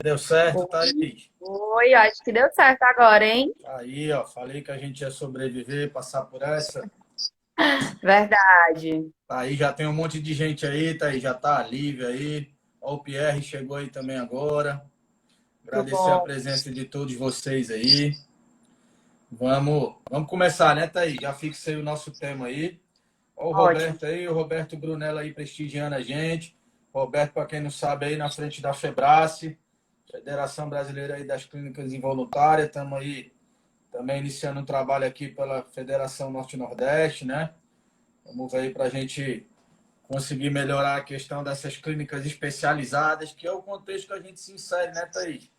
Deu certo, Oi, Thaís? oi, acho que deu certo agora, hein? Aí, ó, falei que a gente ia sobreviver, passar por essa. Verdade. Aí já tem um monte de gente aí, Thaís, já tá a Lívia aí. Ó, o Pierre chegou aí também agora. Muito Agradecer a bom. presença de todos vocês aí. Vamos começar, né, Thaís? Já fixei o nosso tema aí. Ó, o Ótimo. Roberto aí, o Roberto Brunello aí prestigiando a gente. Roberto, para quem não sabe, aí na frente da Febrace, Federação Brasileira aí das Clínicas Involuntárias. Estamos aí também iniciando um trabalho aqui pela Federação Norte-Nordeste, né? Vamos ver aí para a gente conseguir melhorar a questão dessas clínicas especializadas, que é o contexto que a gente se insere, né, Thaís?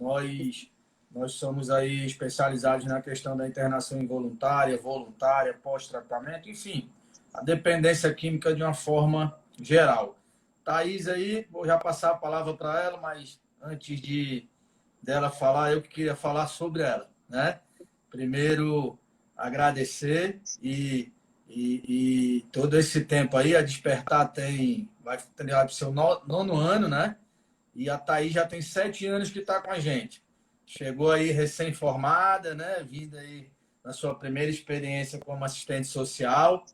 Nós, nós somos aí especializados na questão da internação involuntária, voluntária, pós-tratamento, enfim, a dependência química de uma forma geral. Thaís aí, vou já passar a palavra para ela, mas antes dela falar, eu que queria falar sobre ela, né? Primeiro, agradecer e todo esse tempo aí, a Despertar vai para o seu nono ano, né? E a Thaís já tem 7 anos que está com a gente. Chegou aí recém-formada, né? Vinda aí na sua primeira experiência como assistente social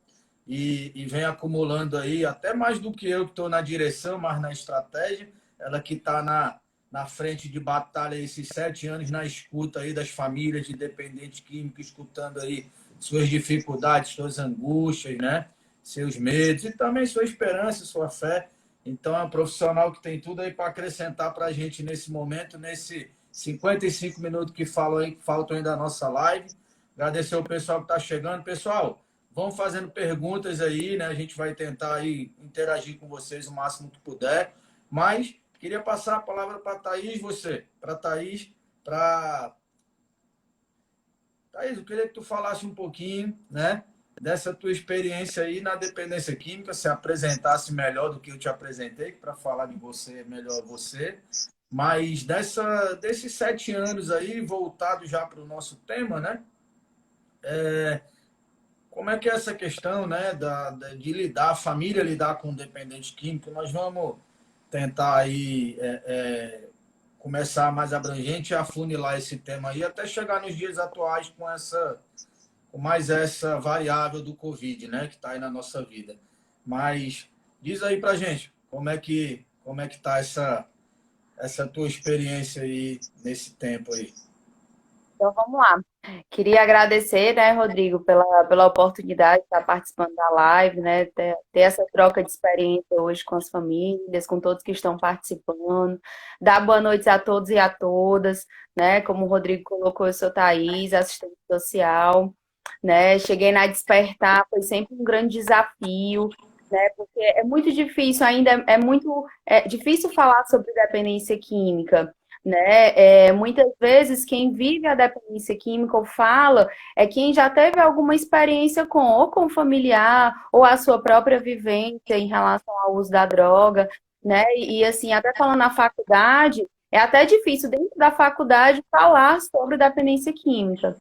e vem acumulando aí até mais do que eu que estou na direção, mas na estratégia. Ela que está na frente de batalha esses 7 anos na escuta aí das famílias de dependentes químicos, escutando aí suas dificuldades, suas angústias, né? Seus medos e também sua esperança, sua fé. Então, é um profissional que tem tudo aí para acrescentar para a gente nesse momento, nesse 55 minutos que faltam ainda da nossa live. Agradecer o pessoal que está chegando. Pessoal, vão fazendo perguntas aí, né? A gente vai tentar aí interagir com vocês o máximo que puder. Mas queria passar a palavra para a Thaís, para Thaís, para Thaís, eu queria que tu falasse um pouquinho, né, dessa tua experiência aí na dependência química, se apresentasse melhor do que eu te apresentei, para falar de você, melhor você, mas desses 7 anos aí, voltado já para o nosso tema, né, como é que é essa questão, né, de lidar, a família lidar com o dependente químico? Nós vamos tentar aí começar mais abrangente e afunilar esse tema aí, até chegar nos dias atuais com mais essa variável do Covid, né, que está aí na nossa vida. Mas diz aí para gente, como é que tá essa tua experiência aí nesse tempo aí? Então vamos lá. Queria agradecer, né, Rodrigo, pela oportunidade de estar participando da live, né, ter essa troca de experiência hoje com as famílias, com todos que estão participando. Dar boa noite a todos e a todas, né? Como o Rodrigo colocou, eu sou Thaís, assistente social, né? Cheguei na Despertar, foi sempre um grande desafio, né? Porque é muito difícil ainda, é muito difícil falar sobre dependência química, né? Muitas vezes quem vive a dependência química ou fala é quem já teve alguma experiência ou com familiar ou a sua própria vivência em relação ao uso da droga, né? E assim, até falando na faculdade, é até difícil dentro da faculdade falar sobre dependência química.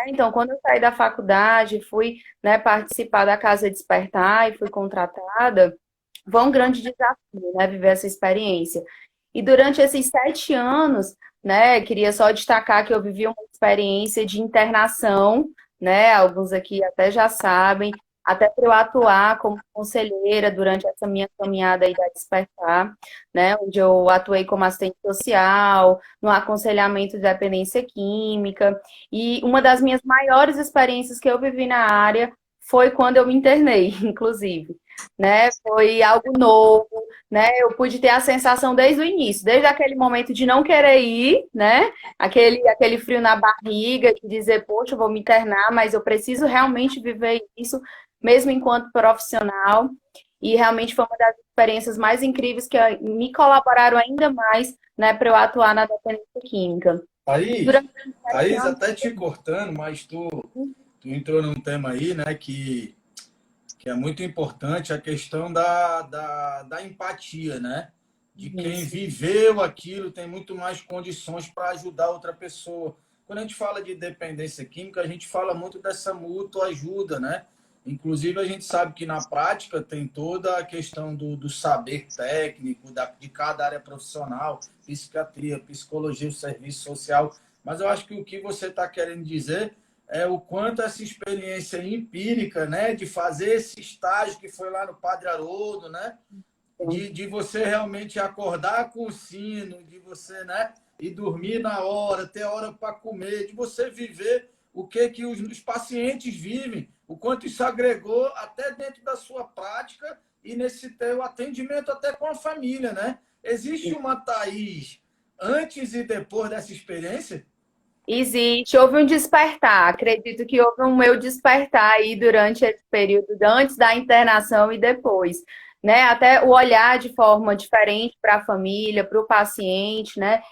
Então, quando eu saí da faculdade, fui, né, participar da Casa Despertar e fui contratada, foi um grande desafio, né, viver essa experiência. E durante esses 7 anos, né, queria só destacar que eu vivi uma experiência de internação, né, alguns aqui até já sabem, até para eu atuar como conselheira durante essa minha caminhada aí da Despertar, né, onde eu atuei como assistente social, no aconselhamento de dependência química, e uma das minhas maiores experiências que eu vivi na área foi quando eu me internei, inclusive, né, foi algo novo, né? Eu pude ter a sensação desde o início, desde aquele momento de não querer ir, né? Aquele frio na barriga, de dizer, poxa, eu vou me internar, mas eu preciso realmente viver isso, mesmo enquanto profissional. E realmente foi uma das experiências mais incríveis que me colaboraram ainda mais, né, para eu atuar na dependência química. Thaís, Durante os sete Thaís, anos, até te cortando, mas tu entrou num tema aí, né, que é muito importante, a questão da empatia, né? De quem isso, viveu aquilo tem muito mais condições para ajudar outra pessoa. Quando a gente fala de dependência química, a gente fala muito dessa mútua ajuda, né? Inclusive, a gente sabe que na prática tem toda a questão do saber técnico de cada área profissional, psiquiatria, psicologia, o serviço social. Mas eu acho que o que você está querendo dizer é o quanto essa experiência empírica, né, de fazer esse estágio que foi lá no Padre Haroldo, né, de você realmente acordar com o sino, de você, né, e dormir na hora, ter hora para comer, de você viver o que os pacientes vivem, o quanto isso agregou até dentro da sua prática e nesse teu atendimento até com a família, né? Existe uma Thaís antes e depois dessa experiência? Existe, houve um despertar. Acredito que houve um meu despertar aí durante esse período, antes da internação e depois, né? Até o olhar de forma diferente para a família, para o paciente, né?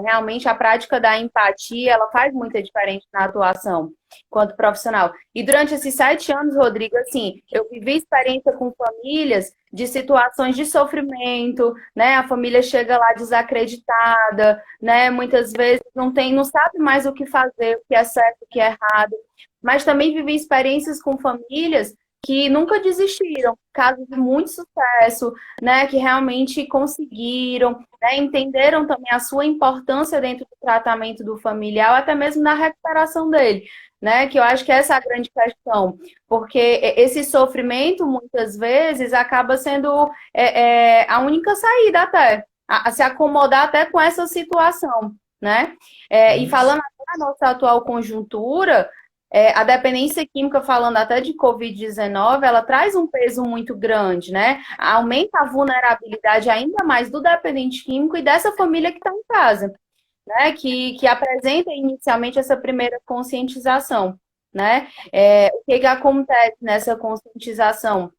Realmente a prática da empatia, ela faz muita diferença na atuação enquanto profissional. E durante esses 7 anos, Rodrigo, assim, eu vivi experiência com famílias de situações de sofrimento, né? A família chega lá desacreditada, né? Muitas vezes não sabe mais o que fazer, o que é certo, o que é errado. Mas também vivi experiências com famílias que nunca desistiram, casos de muito sucesso, né? Que realmente conseguiram, né? Entenderam também a sua importância dentro do tratamento do familiar, ou até mesmo na recuperação dele. Né, que eu acho que essa é a grande questão, porque esse sofrimento, muitas vezes, acaba sendo a única saída até, a se acomodar até com essa situação, né? E falando até da nossa atual conjuntura, a dependência química, falando até de Covid-19, ela traz um peso muito grande, né? Aumenta a vulnerabilidade ainda mais do dependente químico e dessa família que está em casa, né? Que apresenta inicialmente essa primeira conscientização, né? O que acontece nessa conscientização?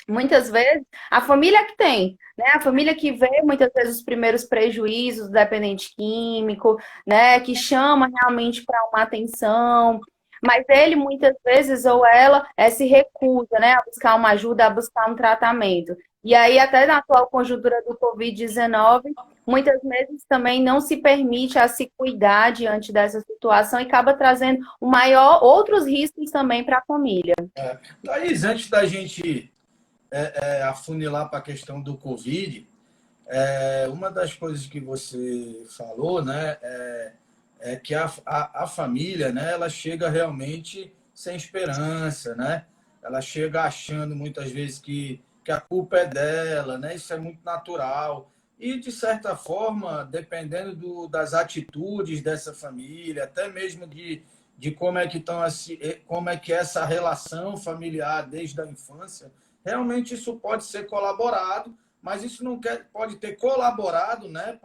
Muitas vezes, a família que tem, né? A família que vê muitas vezes os primeiros prejuízos do dependente químico, né? Que chama realmente para uma atenção, mas ele muitas vezes ou ela se recusa, né? A buscar uma ajuda, a buscar um tratamento. E aí, até na atual conjuntura do Covid-19, muitas vezes também não se permite a se cuidar diante dessa situação e acaba trazendo outros riscos também para a família. Thaís, antes da gente afunilar para a questão do Covid, uma das coisas que você falou, né, é que a família, né, ela chega realmente sem esperança, né? Ela chega achando muitas vezes que a culpa é dela, né? Isso é muito natural. E, de certa forma, dependendo das atitudes dessa família, até mesmo de como é que como é que é essa relação familiar desde a infância, realmente isso pode ser colaborado, mas isso não pode ter colaborado, né,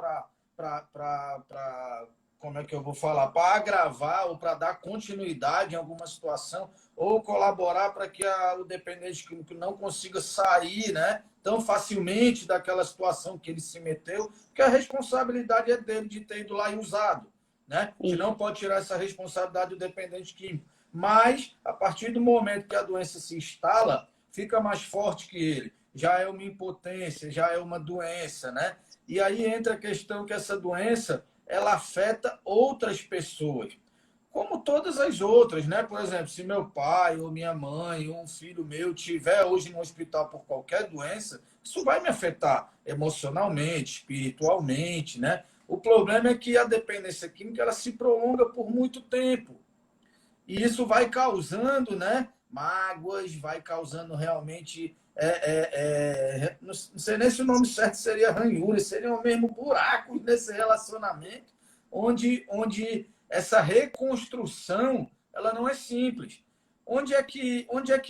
como é que eu vou falar, para agravar ou para dar continuidade em alguma situação, ou colaborar para que o dependente químico não consiga sair, né, tão facilmente daquela situação que ele se meteu, porque a responsabilidade é dele de ter ido lá e usado, né? A gente não pode tirar essa responsabilidade do dependente químico. Mas, a partir do momento que a doença se instala, fica mais forte que ele. Já é uma impotência, já é uma doença, né? E aí entra a questão que essa doença ela afeta outras pessoas, como todas as outras, né? Por exemplo, se meu pai ou minha mãe ou um filho meu tiver hoje no hospital por qualquer doença, isso vai me afetar emocionalmente, espiritualmente, né? O problema é que a dependência química ela se prolonga por muito tempo. E isso vai causando, né, mágoas, vai causando realmente. Não sei nem se o nome certo seria ranhura, seriam mesmo buracos nesse relacionamento, onde essa reconstrução ela não é simples. Onde é que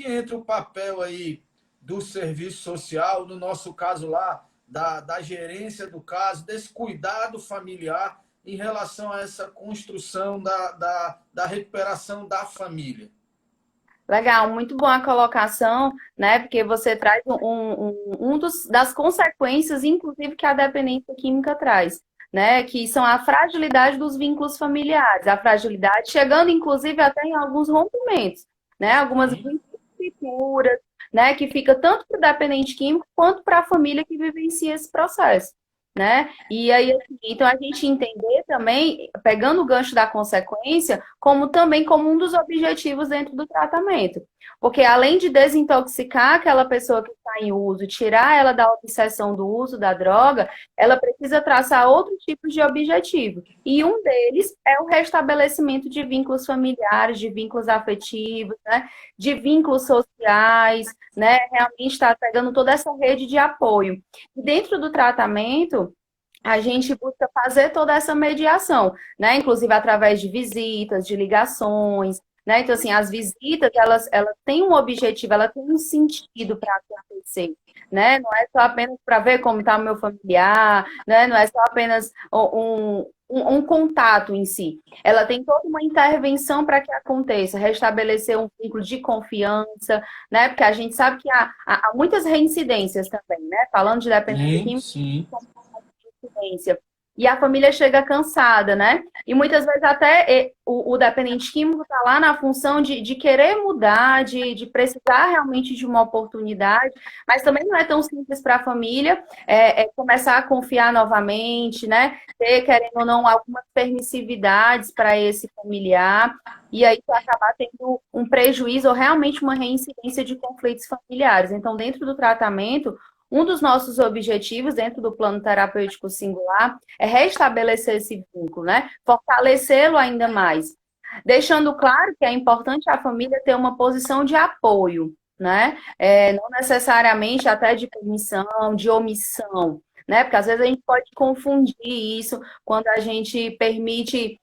entra o papel aí do serviço social, no nosso caso lá, da gerência do caso, desse cuidado familiar em relação a essa construção da recuperação da família? Legal, muito boa a colocação, né? Porque você traz das consequências, inclusive, que a dependência química traz, né? Que são a fragilidade dos vínculos familiares, a fragilidade chegando, inclusive, até em alguns rompimentos, né? Algumas rupturas, né? Que fica tanto para o dependente químico quanto para a família que vivencia esse processo. Né? E aí, assim, então a gente entender também, pegando o gancho da consequência, como também como um dos objetivos dentro do tratamento. Porque além de desintoxicar aquela pessoa que está em uso, tirar ela da obsessão do uso da droga, ela precisa traçar outros tipos de objetivo. E um deles é o restabelecimento de vínculos familiares, de vínculos afetivos, né? De vínculos sociais, né? Realmente está pegando toda essa rede de apoio. E dentro do tratamento, a gente busca fazer toda essa mediação, né? Inclusive através de visitas, de ligações, né? Então, assim, as visitas, elas têm um objetivo, elas têm um sentido para acontecer, né? Não é só apenas para ver como está o meu familiar, né? Não é só apenas um contato em si. Ela tem toda uma intervenção para que aconteça, restabelecer um vínculo de confiança, né? Porque a gente sabe que há muitas reincidências também, né? Falando de dependência Sim, química, sim. experiência. E a família chega cansada, né? E muitas vezes até o dependente químico está lá na função de querer mudar, de precisar realmente de uma oportunidade, mas também não é tão simples para a família começar a confiar novamente, né? Ter, querendo ou não, algumas permissividades para esse familiar, e aí tu acabar tendo um prejuízo ou realmente uma reincidência de conflitos familiares. Então, dentro do tratamento, um dos nossos objetivos dentro do plano terapêutico singular é restabelecer esse vínculo, né? Fortalecê-lo ainda mais. Deixando claro que é importante a família ter uma posição de apoio, né? Não necessariamente até de permissão, de omissão, né? Porque às vezes a gente pode confundir isso quando a gente permite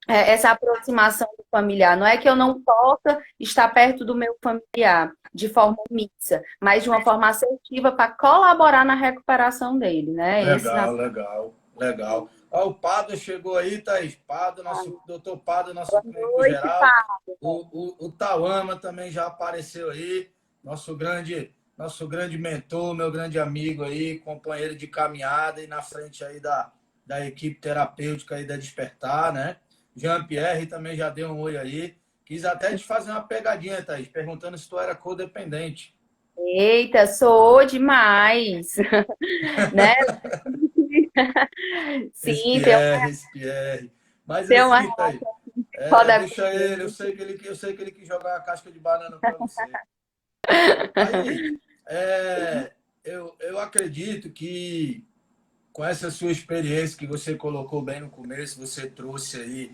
essa aproximação do familiar. Não é que eu não possa estar perto do meu familiar de forma omissa, mas de uma forma assertiva para colaborar na recuperação dele, né? Esse na... Legal, legal, legal. Ó, o Pado chegou aí, Thaís. Pado, nosso doutor Pado, nosso Boa clínico noite, geral. Pablo. O Tauama também já apareceu aí, nosso grande mentor, meu grande amigo aí, companheiro de caminhada e na frente aí da equipe terapêutica aí da Despertar, né? Jean-Pierre também já deu um oi aí. Quis até te fazer uma pegadinha, Thaís, perguntando se tu era codependente. Eita, sou demais, né? Sim, Esse Pierre. Mas tem uma assim, Thaís, deixa ele, eu codependência. sei que ele quis jogar uma casca de banana para você. Aí, eu acredito que com essa sua experiência que você colocou bem no começo, você trouxe aí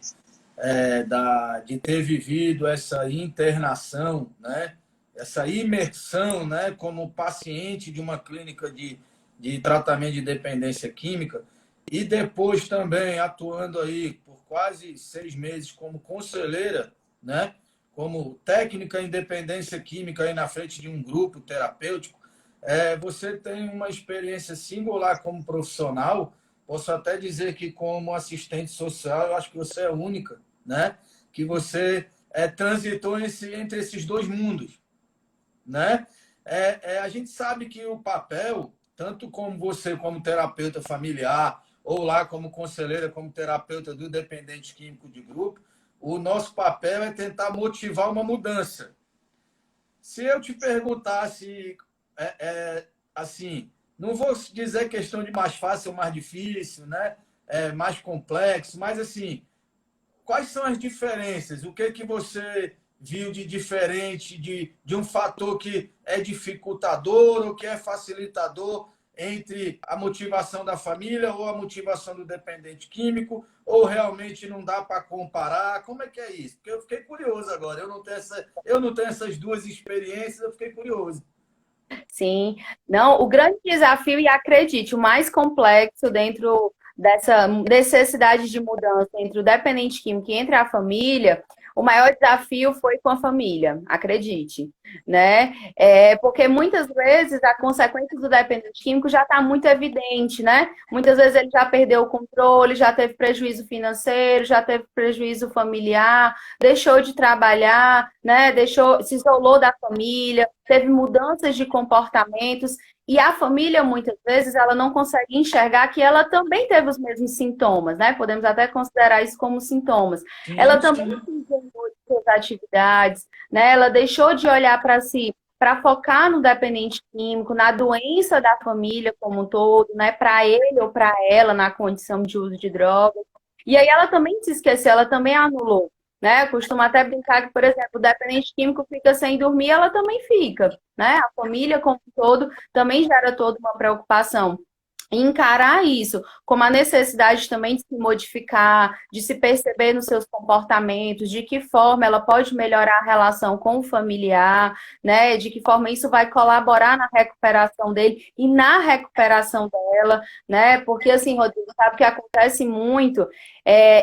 de ter vivido essa internação, né? Essa imersão, né? Como paciente de uma clínica de tratamento de dependência química e depois também atuando aí por quase 6 meses como conselheira, né? Como técnica em dependência química aí na frente de um grupo terapêutico, você tem uma experiência singular como profissional. Posso até dizer que como assistente social, eu acho que você é única, né? Que você transitou entre esses dois mundos, né? A gente sabe que o papel, tanto como você como terapeuta familiar, ou lá como conselheira, como terapeuta do dependente químico de grupo, o nosso papel é tentar motivar uma mudança. Se eu te perguntasse, assim, não vou dizer questão de mais fácil ou mais difícil, né? Mais complexo, mas assim, quais são as diferenças? O que que você viu de diferente de um fator que é dificultador ou que é facilitador entre a motivação da família ou a motivação do dependente químico? Ou realmente não dá para comparar? Como é que é isso? Porque eu fiquei curioso agora. Eu não tenho essas duas experiências, eu fiquei curioso. Sim, não, o grande desafio, e acredite, o mais complexo dentro dessa necessidade de mudança entre o dependente químico e entre a família, o maior desafio foi com a família, acredite, né? Porque muitas vezes a consequência do dependente químico já está muito evidente, né? Muitas vezes ele já perdeu o controle, já teve prejuízo financeiro, já teve prejuízo familiar, deixou de trabalhar, né? Se isolou da família, teve mudanças de comportamentos, e a família, muitas vezes, ela não consegue enxergar que ela também teve os mesmos sintomas, né? Podemos até considerar isso como sintomas. Ela Sim, também sim. se isolou de suas atividades, né? Ela deixou de olhar para si, para focar no dependente químico, na doença da família como um todo, né? Para ele ou para ela, na condição de uso de drogas. E aí ela também se esqueceu, ela também anulou. né? Costumo até brincar que, por exemplo, o dependente químico fica sem dormir, ela também fica, né? A família como um todo também gera toda uma preocupação. E encarar isso como a necessidade também de se modificar, de se perceber nos seus comportamentos, de que forma ela pode melhorar a relação com o familiar, né? De que forma isso vai colaborar na recuperação dele e na recuperação dela, né? Porque assim, Rodrigo, sabe o que acontece muito?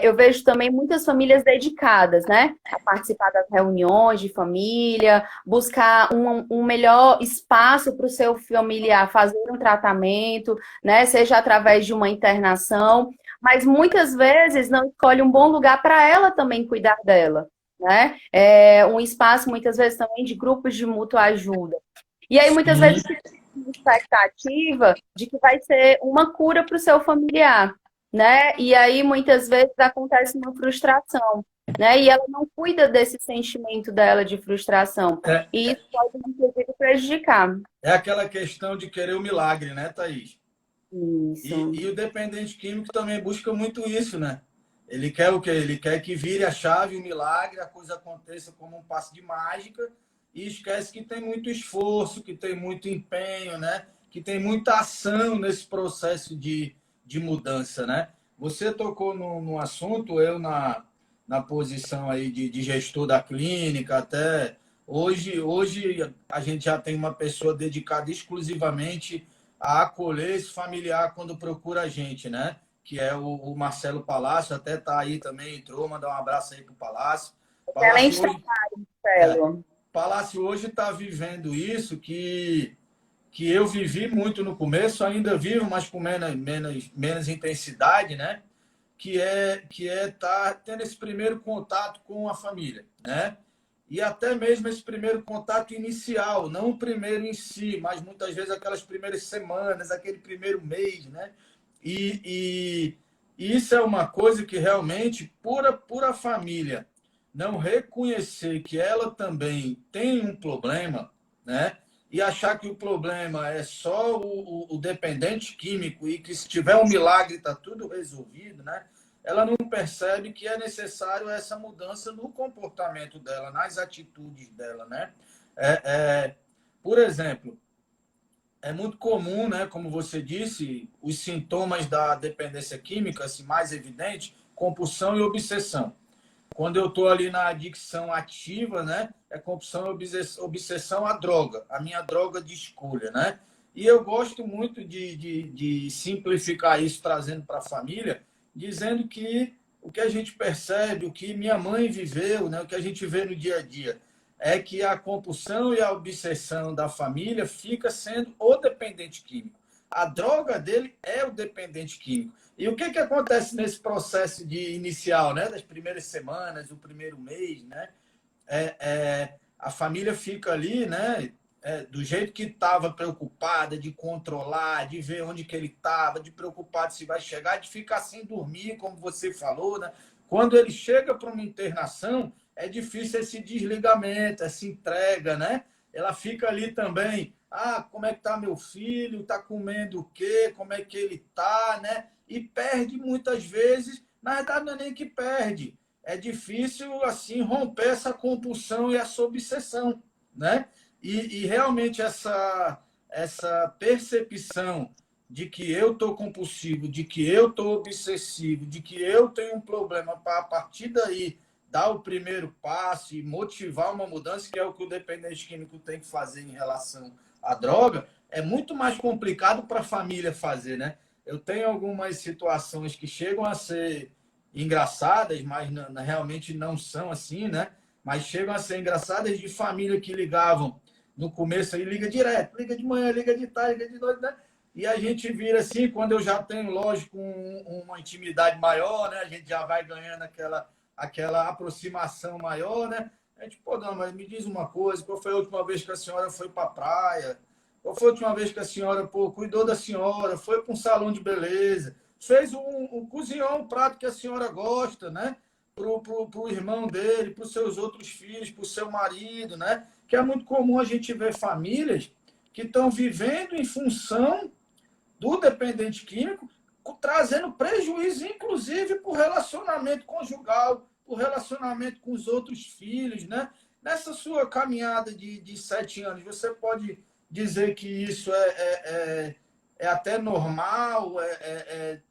Eu vejo também muitas famílias dedicadas, né? A participar das reuniões de família, buscar um melhor espaço para o seu familiar fazer um tratamento, né? Seja através de uma internação, mas muitas vezes não escolhe um bom lugar para ela também cuidar dela, né? Um espaço, muitas vezes, também de grupos de mútua ajuda. E aí, muitas vezes, Sim. tem uma expectativa de que vai ser uma cura para o seu familiar, né? E aí, muitas vezes, acontece uma frustração, né? E ela não cuida desse sentimento dela de frustração. É, E isso pode, inclusive, prejudicar. é aquela questão de querer o milagre, né, Thaís? Isso. E o dependente químico também busca muito isso, né? Ele quer o quê? Ele quer que vire a chave, o milagre, a coisa aconteça como um passe de mágica e esquece que tem muito esforço, que tem muito empenho, né? Que tem muita ação nesse processo de mudança, né? Você tocou no assunto, eu na posição aí de gestor da clínica, até hoje a gente já tem uma pessoa dedicada exclusivamente a acolher esse familiar quando procura a gente, né? Que é o Marcelo Palácio, até tá aí também, entrou, mandar um abraço aí pro Palácio. Excelente Palácio hoje, trabalho, é, Marcelo. Palácio hoje está vivendo isso que eu vivi muito no começo, ainda vivo, mas com menos intensidade, né? Que é tá tendo esse primeiro contato com a família, né? E até mesmo esse primeiro contato inicial, não o primeiro em si, mas muitas vezes aquelas primeiras semanas, aquele primeiro mês, né? E isso é uma coisa que realmente, por a família não reconhecer que ela também tem um problema, né? E achar que o problema é só o dependente químico e que se tiver um milagre está tudo resolvido, né? Ela não percebe que é necessário essa mudança no comportamento dela, nas atitudes dela, né? É, é, por exemplo, é muito comum, né, como você disse, os sintomas da dependência química, assim, mais evidente, compulsão e obsessão. Quando eu estou ali na adicção ativa, né, é compulsão e obsessão à droga, a minha droga de escolha, né? E eu gosto muito de simplificar isso, trazendo para a família, dizendo que o que a gente percebe, o que minha mãe viveu, né, o que a gente vê no dia a dia, é que a compulsão e a obsessão da família fica sendo o dependente químico. A droga dele é o dependente químico. E o que acontece nesse processo de inicial, né, das primeiras semanas, o primeiro mês, né? A família fica ali, né, do jeito que estava preocupada, de controlar, de ver onde que ele estava, de preocupado se vai chegar, de ficar sem dormir, como você falou, né? Quando ele chega para uma internação, é difícil esse desligamento, essa entrega, né? Ela fica ali também, como é que tá meu filho? Tá comendo o quê? Como é que ele tá, né? E perde muitas vezes, na verdade não é nem que perde, é difícil assim romper essa compulsão e essa obsessão, né? E realmente essa percepção de que eu estou compulsivo, de que eu estou obsessivo, de que eu tenho um problema para a partir daí dar o primeiro passo e motivar uma mudança, que é o que o dependente químico tem que fazer em relação à droga, é muito mais complicado para a família fazer, né? Eu tenho algumas situações que chegam a ser engraçadas, mas realmente não são assim, né? Mas chegam a ser engraçadas de família que ligavam no começo aí, liga direto, liga de manhã, liga de tarde, liga de noite, né? E a gente vira assim, quando eu já tenho, lógico, uma intimidade maior, né? A gente já vai ganhando aquela aproximação maior, né? A gente, pô, não, mas me diz uma coisa, qual foi a última vez que a senhora foi para a praia? Qual foi a última vez que a senhora, pô, cuidou da senhora, foi para um salão de beleza, fez cozinhou um prato que a senhora gosta, né? Pro irmão dele, para os seus outros filhos, para o seu marido, né? Que é muito comum a gente ver famílias que estão vivendo em função do dependente químico, trazendo prejuízo, inclusive, para o relacionamento conjugal, o relacionamento com os outros filhos, né? Nessa sua caminhada de 7 anos, você pode dizer que isso é até normal,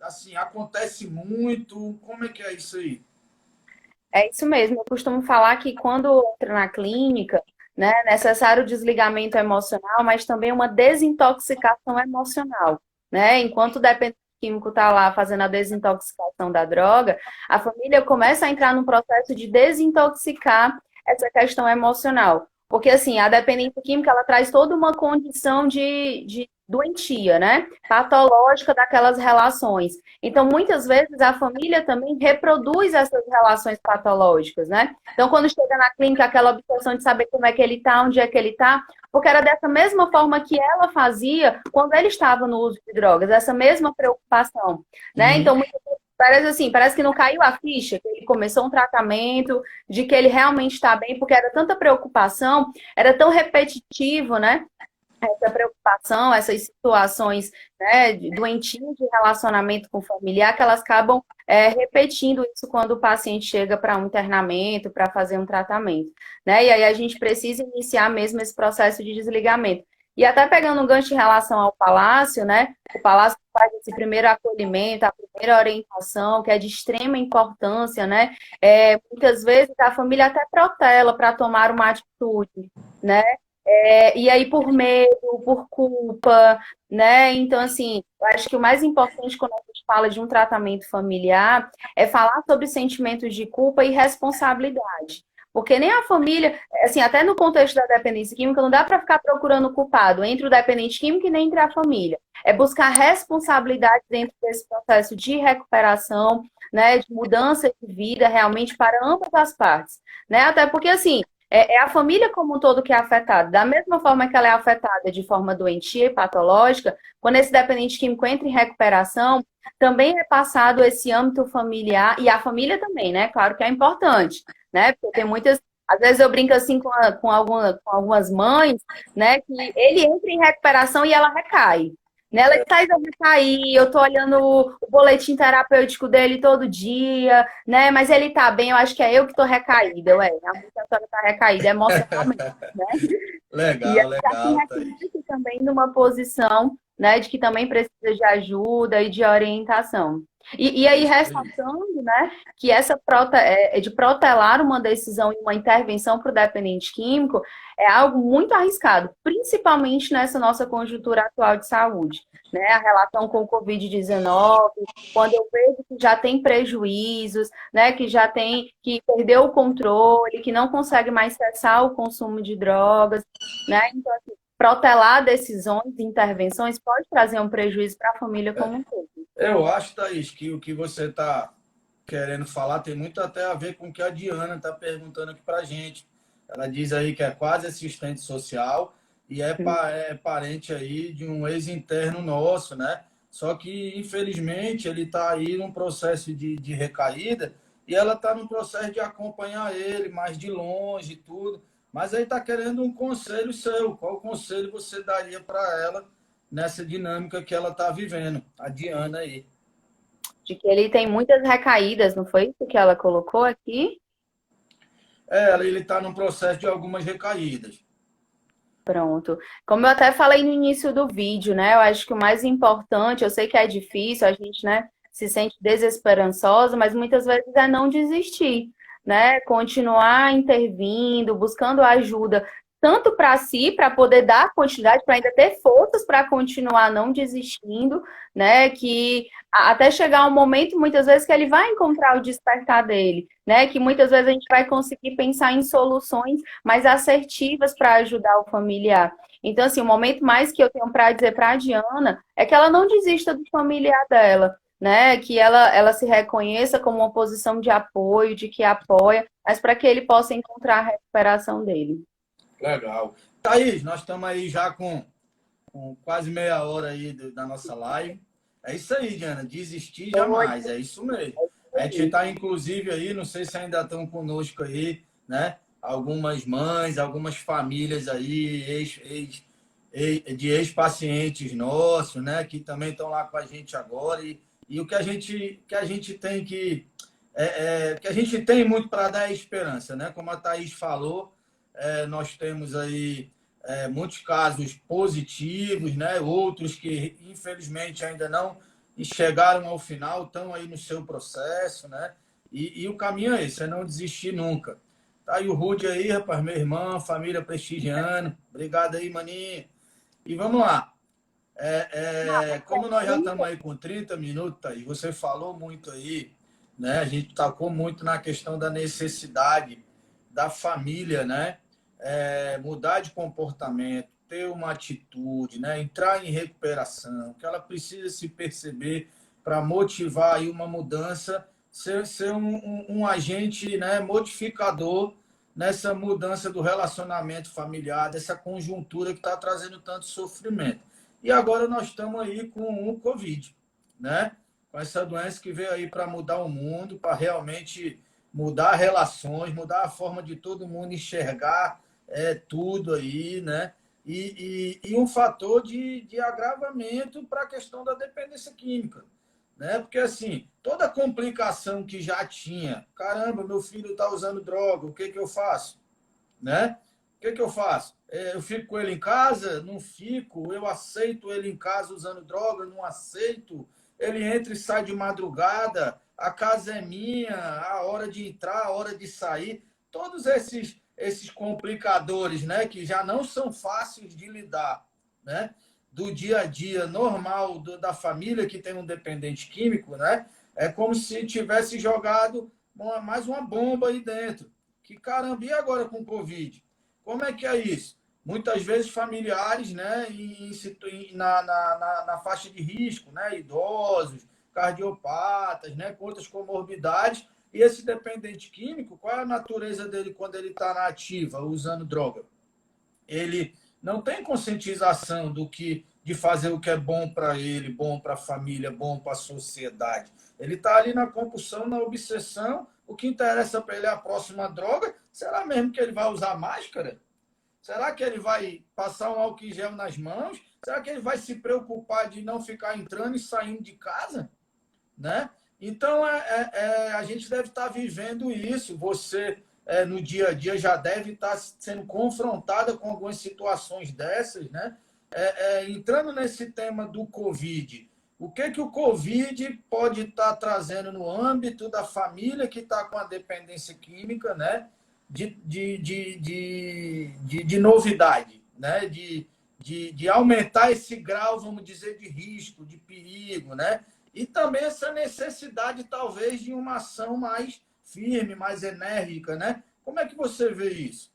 assim, acontece muito? Como é que é isso aí? É isso mesmo. Eu costumo falar que quando entra na clínica, né, é necessário o desligamento emocional, mas também uma desintoxicação emocional, né? Enquanto o dependente químico está lá fazendo a desintoxicação da droga, a família começa a entrar num processo de desintoxicar essa questão emocional. Porque, assim, a dependência química, ela traz toda uma condição de doentia, né? Patológica daquelas relações. Então, muitas vezes, a família também reproduz essas relações patológicas, né? Então, quando chega na clínica, aquela obsessão de saber como é que ele está, onde é que ele está, porque era dessa mesma forma que ela fazia quando ele estava no uso de drogas, essa mesma preocupação, né? Uhum. Então, muitas vezes parece assim, parece que não caiu a ficha, que ele começou um tratamento, de que ele realmente está bem, porque era tanta preocupação, era tão repetitivo, né? Essa preocupação, essas situações, né, doentias de relacionamento com o familiar, que elas acabam repetindo isso quando o paciente chega para um internamento, para fazer um tratamento, né? E aí a gente precisa iniciar mesmo esse processo de desligamento. E até pegando um gancho em relação ao Palácio, né? O Palácio faz esse primeiro acolhimento, a primeira orientação, que é de extrema importância, né? Muitas vezes a família até protela para tomar uma atitude, né? E aí, por medo, por culpa, né? Então, assim, eu acho que o mais importante quando a gente fala de um tratamento familiar é falar sobre sentimentos de culpa e responsabilidade. Porque nem a família, assim, até no contexto da dependência química, não dá para ficar procurando culpado entre o dependente químico e nem entre a família. É buscar responsabilidade dentro desse processo de recuperação, né, de mudança de vida realmente para ambas as partes, né? Até porque, assim, é a família como um todo que é afetada. Da mesma forma que ela é afetada de forma doentia e patológica, quando esse dependente químico entra em recuperação, também é passado esse âmbito familiar, e a família também, né? Claro que é importante, né? Porque tem muitas. Às vezes eu brinco assim com algumas mães, né? Que ele entra em recuperação e ela recai. Nela ele tá eu recair, eu tô olhando o boletim terapêutico dele todo dia, né? Mas ele tá bem, eu acho que é eu que tô recaída, ué. Realmente a senhora tá recaída emocionalmente, né? E aí Legal, já se legal, Thaís. reconhece também numa posição, né, de que também precisa de ajuda e de orientação. E É aí, isso aí. ressaltando, né, que de protelar uma decisão e uma intervenção para o dependente químico é algo muito arriscado, principalmente nessa nossa conjuntura atual de saúde, né, a relação com o Covid-19, quando eu vejo que já tem prejuízos, né, que perdeu o controle, que não consegue mais cessar o consumo de drogas, né? Então, assim, protelar decisões e intervenções pode trazer um prejuízo para a família como um todo. Eu acho, Thaís, que o que você está querendo falar tem muito até a ver com o que a Diana está perguntando aqui para a gente. Ela diz aí que é quase assistente social e é parente aí de um ex-interno nosso, né? Só que, infelizmente, ele está aí num processo de recaída e ela está num processo de acompanhar ele mais de longe e tudo. Mas aí está querendo um conselho seu. Qual conselho você daria para ela nessa dinâmica que ela está vivendo? A Diana aí. De que ele tem muitas recaídas, não foi isso que ela colocou aqui? Ele está num processo de algumas recaídas. Pronto. Como eu até falei no início do vídeo, né? Eu acho que o mais importante, eu sei que é difícil, a gente, né, se sente desesperançosa, mas muitas vezes é não desistir, né? Continuar intervindo, buscando ajuda, tanto para si, para poder dar continuidade, para ainda ter forças para continuar não desistindo, né? Que até chegar um momento, muitas vezes, que ele vai encontrar o despertar dele, né? Que muitas vezes a gente vai conseguir pensar em soluções mais assertivas para ajudar o familiar. Então, assim, o momento mais que eu tenho para dizer para a Diana é que ela não desista do familiar dela, né? Que ela se reconheça como uma posição de apoio, de que apoia, mas para que ele possa encontrar a recuperação dele. Legal. Thaís, nós estamos aí já com quase meia hora aí da nossa live. É isso aí, Diana. Desistir Oi, jamais. É isso mesmo. A gente está, inclusive, aí, não sei se ainda estão conosco aí, né? Algumas mães, algumas famílias aí, de ex-pacientes nossos, né? Que também estão lá com a gente agora. E o que a gente tem que que a gente tem muito para dar esperança, né? Como a Thaís falou, nós temos aí muitos casos positivos, né? Outros que, infelizmente, ainda não chegaram ao final, estão aí no seu processo, né? E o caminho é esse, é não desistir nunca. Tá aí o Rude aí, rapaz, meu irmão, família prestigiando. Obrigado aí, maninho. E vamos lá. Como nós já estamos aí com 30 minutos, Thaís, você falou muito aí, né? A gente tocou muito na questão da necessidade da família, né? Mudar de comportamento, ter uma atitude, né? Entrar em recuperação, que ela precisa se perceber para motivar aí uma mudança, ser um agente, né, modificador nessa mudança do relacionamento familiar, dessa conjuntura que está trazendo tanto sofrimento. E agora nós estamos aí com o Covid, né? Com essa doença que veio aí para mudar o mundo, para realmente mudar relações, mudar a forma de todo mundo enxergar tudo aí, né? E um fator de agravamento para a questão da dependência química, né? Porque assim, toda complicação que já tinha, caramba, meu filho está usando droga, o que eu faço, né? O que eu faço? Eu fico com ele em casa? Não fico. Eu aceito ele em casa usando droga? Não aceito. Ele entra e sai de madrugada. A casa é minha. A hora de entrar, a hora de sair. Todos esses complicadores, né, que já não são fáceis de lidar, né, do dia a dia normal da família que tem um dependente químico, né, é como se tivesse jogado mais uma bomba aí dentro. Que caramba, e agora com o Covid? Como é que é isso? Muitas vezes familiares, né, na faixa de risco, né, idosos, cardiopatas, né, com outras comorbidades. E esse dependente químico, qual é a natureza dele quando ele está na ativa, usando droga? Ele não tem conscientização de fazer o que é bom para ele, bom para a família, bom para a sociedade. Ele está ali na compulsão, na obsessão. O que interessa para ele é a próxima droga. Será mesmo que ele vai usar máscara? Será que ele vai passar um álcool em gel nas mãos? Será que ele vai se preocupar de não ficar entrando e saindo de casa? Né? Então, a gente deve estar vivendo isso. Você, no dia a dia, já deve estar sendo confrontada com algumas situações dessas. Né? Entrando nesse tema do Covid, o que o Covid pode estar trazendo no âmbito da família que está com a dependência química, né? de novidade, né? de aumentar esse grau, vamos dizer, de risco, de perigo, né? E também essa necessidade, talvez, de uma ação mais firme, mais enérgica, né? Como é que você vê isso?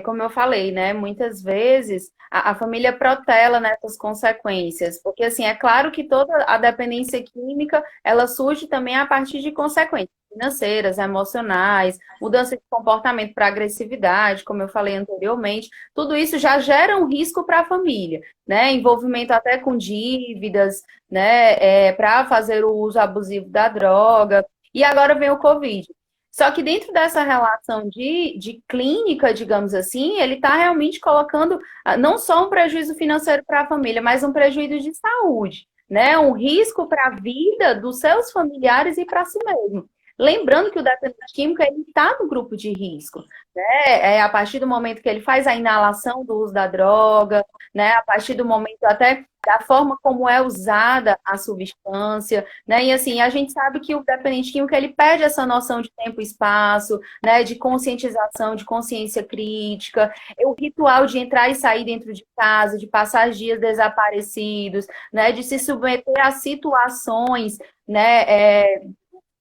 Como eu falei, né? Muitas vezes a família protela nessas consequências, porque assim, é claro que toda a dependência química, ela surge também a partir de consequências financeiras, emocionais, mudança de comportamento para agressividade, como eu falei anteriormente, tudo isso já gera um risco para a família, né? Envolvimento até com dívidas, né? Para fazer o uso abusivo da droga. E agora vem o Covid. Só que dentro dessa relação de clínica, digamos assim, ele está realmente colocando não só um prejuízo financeiro para a família, mas um prejuízo de saúde, né? Um risco para a vida dos seus familiares e para si mesmo. Lembrando que o dependente químico ele está no grupo de risco, né? A partir do momento que ele faz a inalação do uso da droga, né? A partir do momento até da forma como é usada a substância, né? E assim, a gente sabe que o dependente químico ele perde essa noção de tempo e espaço, né? De conscientização, de consciência crítica, o ritual de entrar e sair dentro de casa, de passar dias desaparecidos, né? De se submeter a situações, né?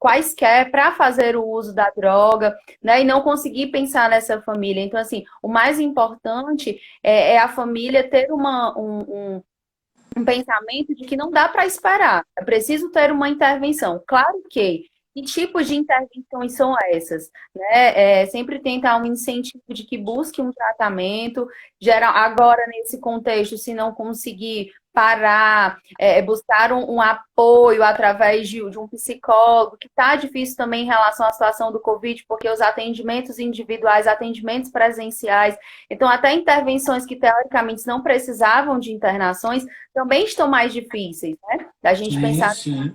Quaisquer para fazer o uso da droga, né? E não conseguir pensar nessa família. Então, assim, o mais importante é a família ter um pensamento de que não dá para esperar, é preciso ter uma intervenção. Claro que tipos de intervenções são essas? Né? Sempre tentar um incentivo de que busque um tratamento, geral, agora nesse contexto, se não conseguir parar, buscar um apoio através de um psicólogo, que está difícil também em relação à situação do Covid, porque os atendimentos individuais, atendimentos presenciais, então até intervenções que teoricamente não precisavam de internações, também estão mais difíceis, né? Da gente Sim, pensar. sim.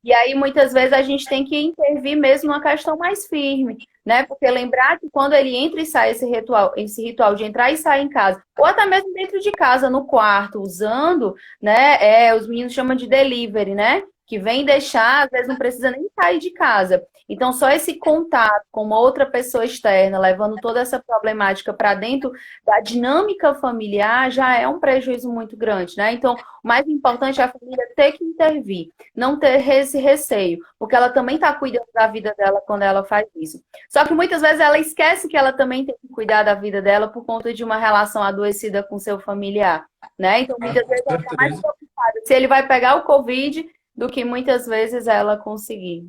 E aí, muitas vezes, a gente tem que intervir mesmo numa questão mais firme, né? Porque lembrar que quando ele entra e sai esse ritual de entrar e sair em casa, ou até mesmo dentro de casa, no quarto, usando, né? Os meninos chamam de delivery, né? Que vem deixar, às vezes não precisa nem sair de casa. Então, só esse contato com uma outra pessoa externa, levando toda essa problemática para dentro da dinâmica familiar, já é um prejuízo muito grande, né? Então, o mais importante é a família ter que intervir, não ter esse receio, porque ela também está cuidando da vida dela quando ela faz isso. Só que muitas vezes ela esquece que ela também tem que cuidar da vida dela por conta de uma relação adoecida com seu familiar, né? Então, muitas vezes ela está mais preocupada se ele vai pegar o Covid do que muitas vezes ela conseguir.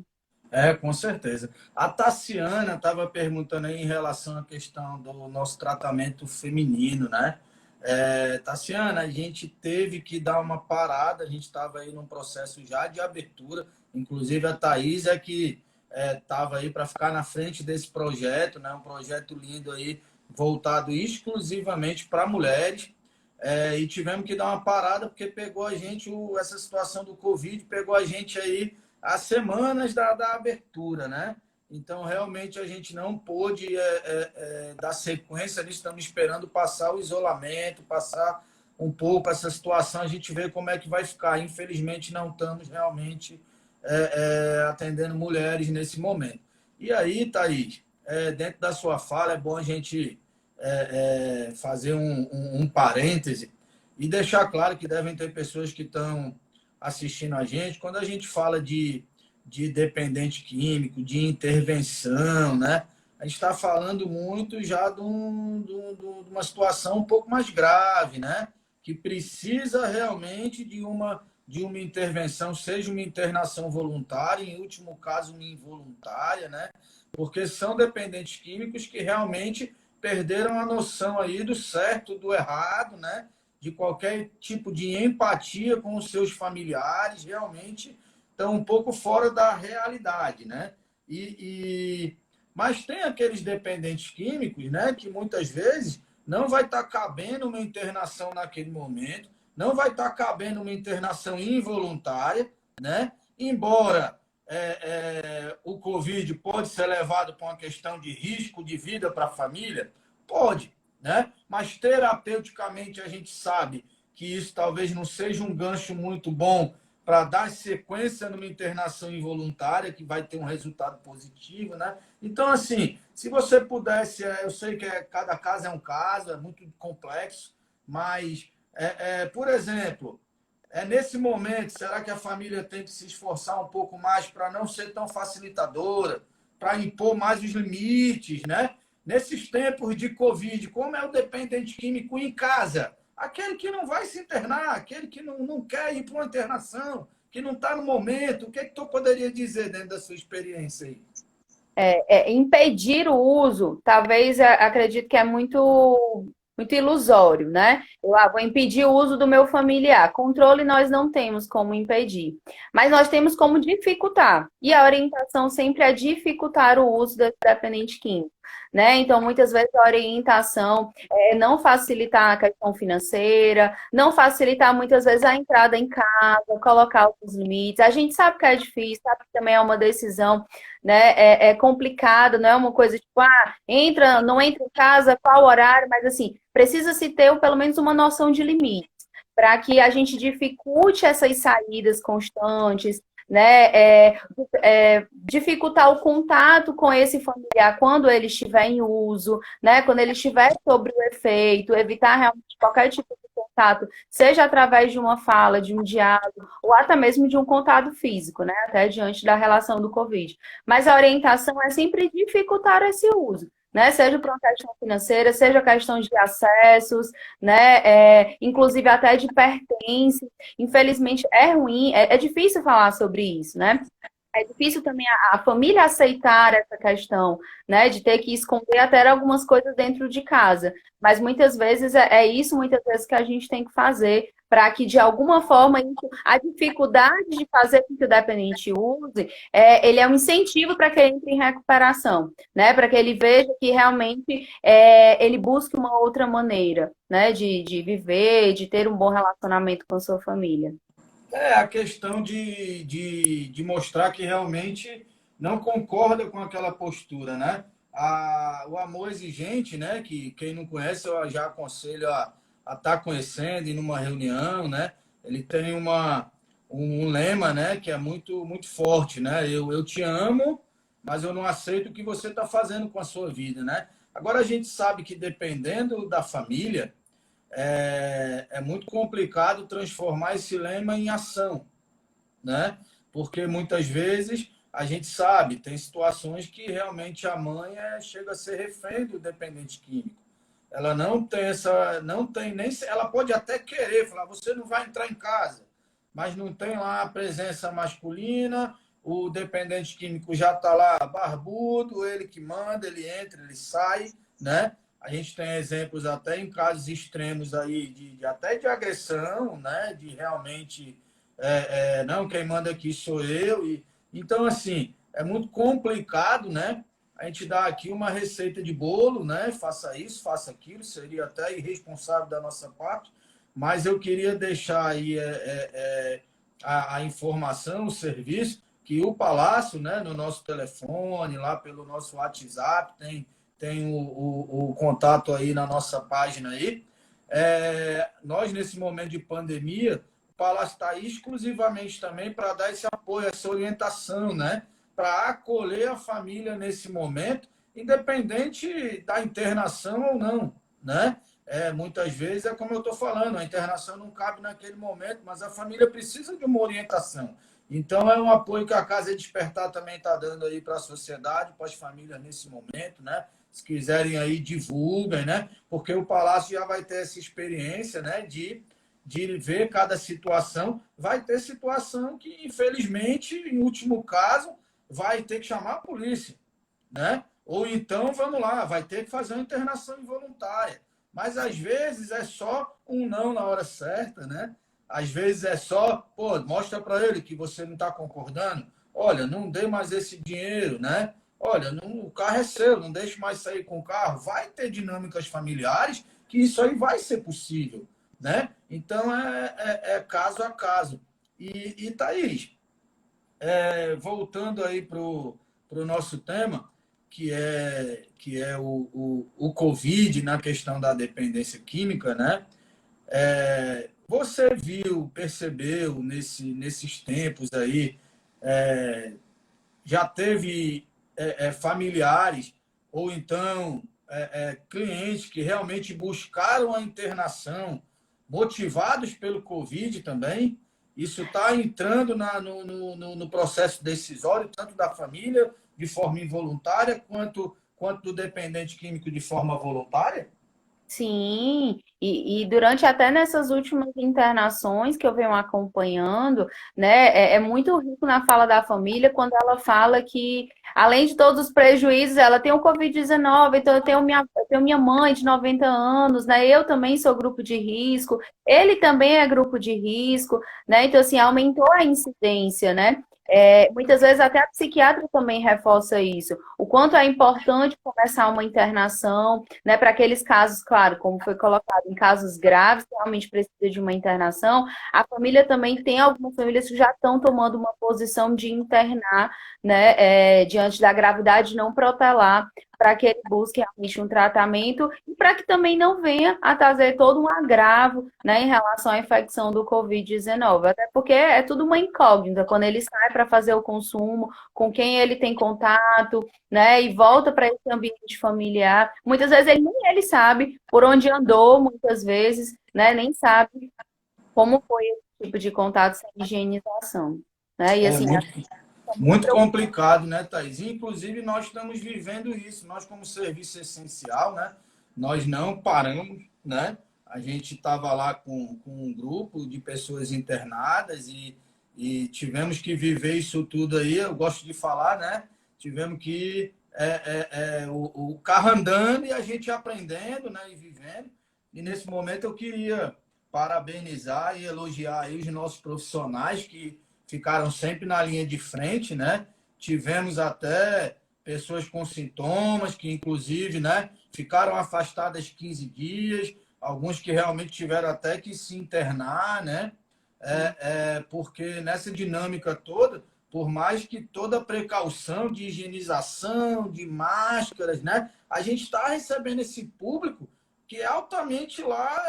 Com certeza. A Tassiana estava perguntando aí em relação à questão do nosso tratamento feminino, né? Tassiana, a gente teve que dar uma parada, a gente estava aí num processo já de abertura, inclusive a Thaís é que estava aí para ficar na frente desse projeto, né? Um projeto lindo aí, voltado exclusivamente para mulheres, e tivemos que dar uma parada porque pegou a gente, essa situação do Covid pegou a gente aí às semanas da abertura, né? Então, realmente, a gente não pôde dar sequência nisso, estamos esperando passar o isolamento, passar um pouco essa situação, a gente vê como é que vai ficar. Infelizmente, não estamos realmente atendendo mulheres nesse momento. E aí, Thaís, dentro da sua fala, é bom a gente fazer um parêntese e deixar claro que devem ter pessoas que estão assistindo a gente. Quando a gente fala de dependente químico, de intervenção, né? A gente está falando muito já de uma situação um pouco mais grave, né? Que precisa realmente de uma intervenção, seja uma internação voluntária, em último caso, uma involuntária, né? Porque são dependentes químicos que realmente perderam a noção aí do certo, do errado, né? De qualquer tipo de empatia com os seus familiares, realmente estão um pouco fora da realidade, né? Mas tem aqueles dependentes químicos, né, que muitas vezes não vai estar cabendo uma internação naquele momento, não vai estar cabendo uma internação involuntária, né? Embora o Covid pode ser levado para uma questão de risco de vida para a família, pode, né? Mas terapeuticamente a gente sabe que isso talvez não seja um gancho muito bom para dar sequência numa internação involuntária, que vai ter um resultado positivo, né? Então, assim, se você pudesse, eu sei que cada caso é um caso, é muito complexo, mas, por exemplo, nesse momento, será que a família tem que se esforçar um pouco mais para não ser tão facilitadora, para impor mais os limites, né? Nesses tempos de Covid, como é o dependente químico em casa? Aquele que não vai se internar, aquele que não quer ir para uma internação, que não está no momento. O que é que tu poderia dizer dentro da sua experiência aí? Impedir o uso, talvez acredito que é muito ilusório, né? Vou impedir o uso do meu familiar. Controle nós não temos como impedir, mas nós temos como dificultar. E a orientação sempre é dificultar o uso desse dependente químico, né? Então, muitas vezes a orientação é não facilitar a questão financeira, não facilitar muitas vezes a entrada em casa, colocar alguns limites. A gente sabe que é difícil, sabe que também é uma decisão, né? É complicado, não é uma coisa tipo, entra, não entra em casa, qual horário, mas assim, precisa se ter pelo menos uma noção de limite, para que a gente dificulte essas saídas constantes, né? Dificultar o contato com esse familiar quando ele estiver em uso, né? Quando ele estiver sobre o efeito, evitar realmente qualquer tipo de contato, seja através de uma fala, de um diálogo, ou até mesmo de um contato físico, né? Até diante da relação do Covid. Mas a orientação é sempre dificultar esse uso, né? Seja por uma questão financeira, seja questão de acessos, né? Inclusive até de pertences. Infelizmente é ruim, é difícil falar sobre isso, né? É difícil também a família aceitar essa questão, né? De ter que esconder até algumas coisas dentro de casa. Mas muitas vezes isso, muitas vezes, que a gente tem que fazer para que, de alguma forma, a dificuldade de fazer com que o dependente use, ele é um incentivo para que ele entre em recuperação, né? Para que ele veja que realmente ele busque uma outra maneira, né? De viver, de ter um bom relacionamento com a sua família. É a questão de mostrar que realmente não concorda com aquela postura, né? O amor exigente, né? Que quem não conhece, eu já aconselho a estar conhecendo, ir numa reunião, né? Ele tem um lema, né? Que é muito forte, né? Eu te amo, mas eu não aceito o que você está fazendo com a sua vida, né? Agora a gente sabe que dependendo da família, é muito complicado transformar esse lema em ação, né? Porque muitas vezes a gente sabe, tem situações que realmente a mãe chega a ser refém do dependente químico. Ela não tem não tem nem, ela pode até querer falar, você não vai entrar em casa, mas não tem lá a presença masculina, o dependente químico já está lá barbudo, ele que manda, ele entra, ele sai, né? A gente tem exemplos até em casos extremos aí até de agressão, né? De realmente não, quem manda aqui sou eu. Então, assim, é muito complicado, né? A gente dá aqui uma receita de bolo, né? Faça isso, faça aquilo, seria até irresponsável da nossa parte, mas eu queria deixar aí a informação, o serviço, que o Palácio, né, no nosso telefone, lá pelo nosso WhatsApp, tem o contato aí na nossa página aí. Nós, nesse momento de pandemia, o Palácio está exclusivamente também para dar esse apoio, essa orientação, né? Para acolher a família nesse momento, independente da internação ou não, né? Muitas vezes é como eu estou falando, a internação não cabe naquele momento, mas a família precisa de uma orientação. Então, é um apoio que a Casa Despertar também está dando aí para a sociedade, para as famílias nesse momento, né? Se quiserem aí, divulguem, né? Porque o Palácio já vai ter essa experiência, né? De ver cada situação. Vai ter situação que, infelizmente, em último caso, vai ter que chamar a polícia, né? Ou então, vamos lá, vai ter que fazer uma internação involuntária. Mas às vezes é só um não na hora certa, né? Às vezes é só, pô, mostra para ele que você não está concordando. Olha, não dê mais esse dinheiro, né? Olha, não, o carro é seu, não deixe mais sair com o carro. Vai ter dinâmicas familiares que isso aí vai ser possível, né? Então é caso a caso. E Thaís, voltando aí para o nosso tema, que é o Covid na questão da dependência química, né? Você viu, percebeu nesses tempos aí, é, já teve familiares ou então clientes que realmente buscaram a internação motivados pelo Covid também? Isso está entrando no processo decisório, tanto da família de forma involuntária, quanto do dependente químico de forma voluntária? Sim, e durante até nessas últimas internações que eu venho acompanhando, né, é muito rico na fala da família quando ela fala que, além de todos os prejuízos, ela tem o Covid-19, então eu tenho minha mãe de 90 anos, né, eu também sou grupo de risco, ele também é grupo de risco, né, então assim, aumentou a incidência, né, muitas vezes até a psiquiatra também reforça isso, o quanto é importante começar uma internação, né, para aqueles casos, claro, como foi colocado, em casos graves, que realmente precisa de uma internação, a família também tem algumas famílias que já estão tomando uma posição de internar, né, diante da gravidade não protelar, para que ele busque realmente um tratamento e para que também não venha a trazer todo um agravo, né, em relação à infecção do Covid-19. Até porque é tudo uma incógnita quando ele sai para fazer o consumo, com quem ele tem contato, né, e volta para esse ambiente familiar. Muitas vezes ele nem ele sabe por onde andou, muitas vezes, né, nem sabe como foi esse tipo de contato sem higienização, né? E É assim, muito, muito complicado, né, Thaís? Inclusive, nós estamos vivendo isso. Nós, como serviço essencial, né, nós não paramos, né? A gente estava lá com um grupo de pessoas internadas e tivemos que viver isso tudo aí. Eu gosto de falar, né? Tivemos que o carro andando e a gente aprendendo, né, e vivendo. E nesse momento eu queria parabenizar e elogiar aí os nossos profissionais que ficaram sempre na linha de frente, né? Tivemos até pessoas com sintomas que, inclusive, né, ficaram afastadas 15 dias, alguns que realmente tiveram até que se internar, né? porque nessa dinâmica toda, por mais que toda a precaução de higienização, de máscaras, né, a gente está recebendo esse público que é altamente lá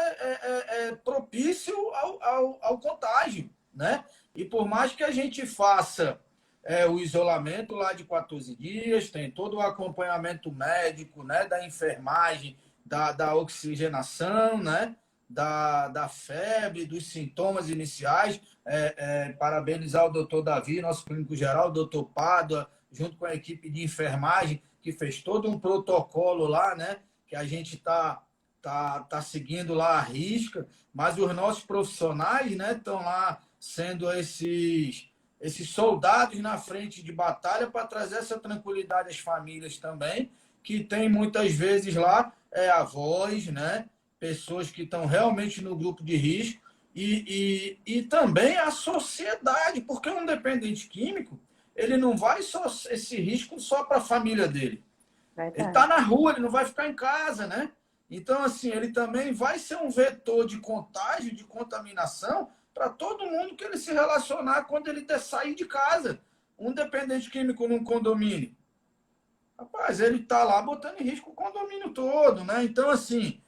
propício ao contágio, né? E por mais que a gente faça o isolamento lá de 14 dias, tem todo o acompanhamento médico, né, da enfermagem, da oxigenação, né, da febre, dos sintomas iniciais. Parabenizar o doutor Davi, nosso clínico geral, o doutor Pádua, junto com a equipe de enfermagem, que fez todo um protocolo lá, né, que a gente está seguindo lá à risca, mas os nossos profissionais, né, estão lá sendo esses soldados na frente de batalha para trazer essa tranquilidade às famílias também, que tem muitas vezes lá avós, né, pessoas que estão realmente no grupo de risco, e também a sociedade, porque um dependente químico, ele não vai só esse risco só para a família dele. Ele está na rua, ele não vai ficar em casa, né? Então, assim, ele também vai ser um vetor de contágio, de contaminação para todo mundo que ele se relacionar quando ele sair de casa. Um dependente químico num condomínio. Rapaz, ele está lá botando em risco o condomínio todo, né? Então, assim,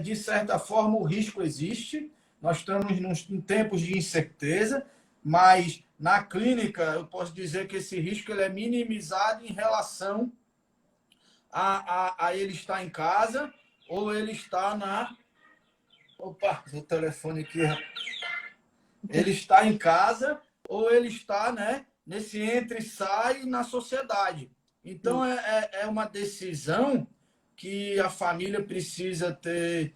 de certa forma, o risco existe. Nós estamos em tempos de incerteza, mas na clínica eu posso dizer que esse risco ele é minimizado em relação a ele estar em casa ou ele está na... Opa, o telefone aqui. Ele está em casa ou ele está, né, nesse entra e sai na sociedade. Então, é uma decisão que a família precisa ter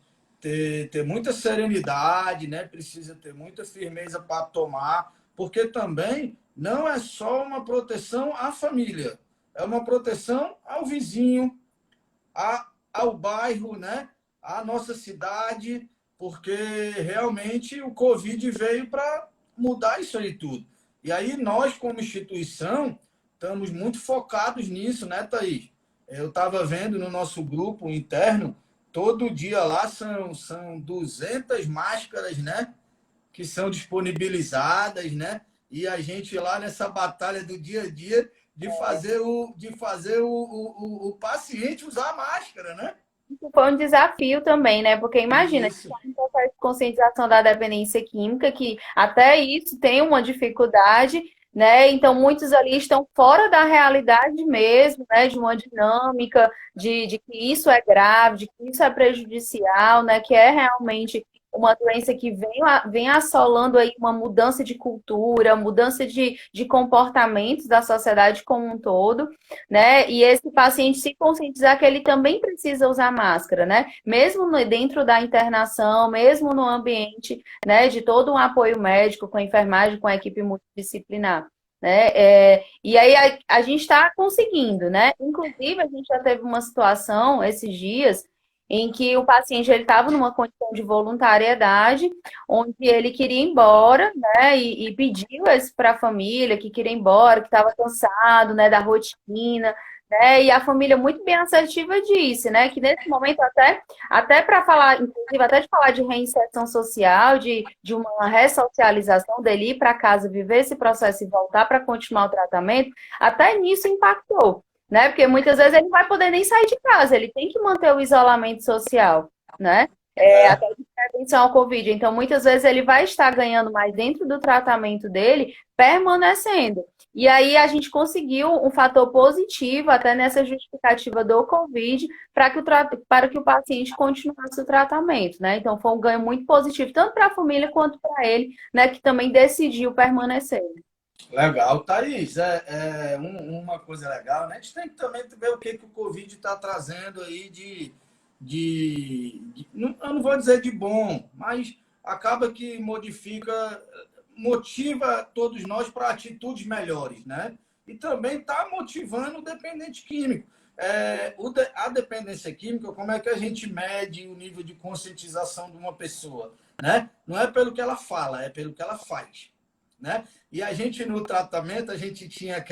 muita serenidade, né? Precisa ter muita firmeza para tomar, porque também não é só uma proteção à família, é uma proteção ao vizinho, ao bairro, né? À nossa cidade, porque realmente o Covid veio para mudar isso aí tudo. E aí nós, como instituição, estamos muito focados nisso, né, Thaís? Eu estava vendo no nosso grupo interno, todo dia lá são 200 máscaras, né, que são disponibilizadas, né? E a gente lá nessa batalha do dia a dia de fazer o paciente usar a máscara, né? Foi um desafio também, né? Porque imagina, a gente Isso. está em processo de conscientização da dependência química, que até isso tem uma dificuldade, né? Então, muitos ali estão fora da realidade mesmo, né? De uma dinâmica, de que isso é grave, de que isso é prejudicial, né? Que é realmente uma doença que vem assolando aí uma mudança de cultura, mudança de comportamentos da sociedade como um todo, né? E esse paciente se conscientizar que ele também precisa usar máscara, né? Mesmo dentro da internação, mesmo no ambiente, né, de todo um apoio médico, com a enfermagem, com a equipe multidisciplinar. Né? E aí a gente está conseguindo, né? Inclusive, a gente já teve uma situação esses dias em que o paciente ele estava numa condição de voluntariedade, onde ele queria ir embora, né? E pediu para a família que queria ir embora, que estava cansado, né, da rotina, né? E a família muito bem assertiva disse, né? Que nesse momento até para falar, inclusive até de falar de reinserção social, de uma ressocialização dele ir para casa, viver esse processo e voltar para continuar o tratamento, até nisso impactou. Né? Porque muitas vezes ele não vai poder nem sair de casa, ele tem que manter o isolamento social, né? Até de prevenção ao Covid. Então, muitas vezes ele vai estar ganhando mais dentro do tratamento dele, permanecendo. E aí a gente conseguiu um fator positivo até nessa justificativa do Covid para que o paciente continuasse o tratamento, né? Então, foi um ganho muito positivo, tanto para a família quanto para ele, né? Que também decidiu permanecer. Legal, Thaís. Uma coisa legal, né? A gente tem que também ver o que o Covid está trazendo aí eu não vou dizer de bom, mas acaba que motiva todos nós para atitudes melhores, né? E também está motivando o dependente químico. A dependência química, como é que a gente mede o nível de conscientização de uma pessoa, né? Não é pelo que ela fala, é pelo que ela faz. Né? E a gente no tratamento, a gente tinha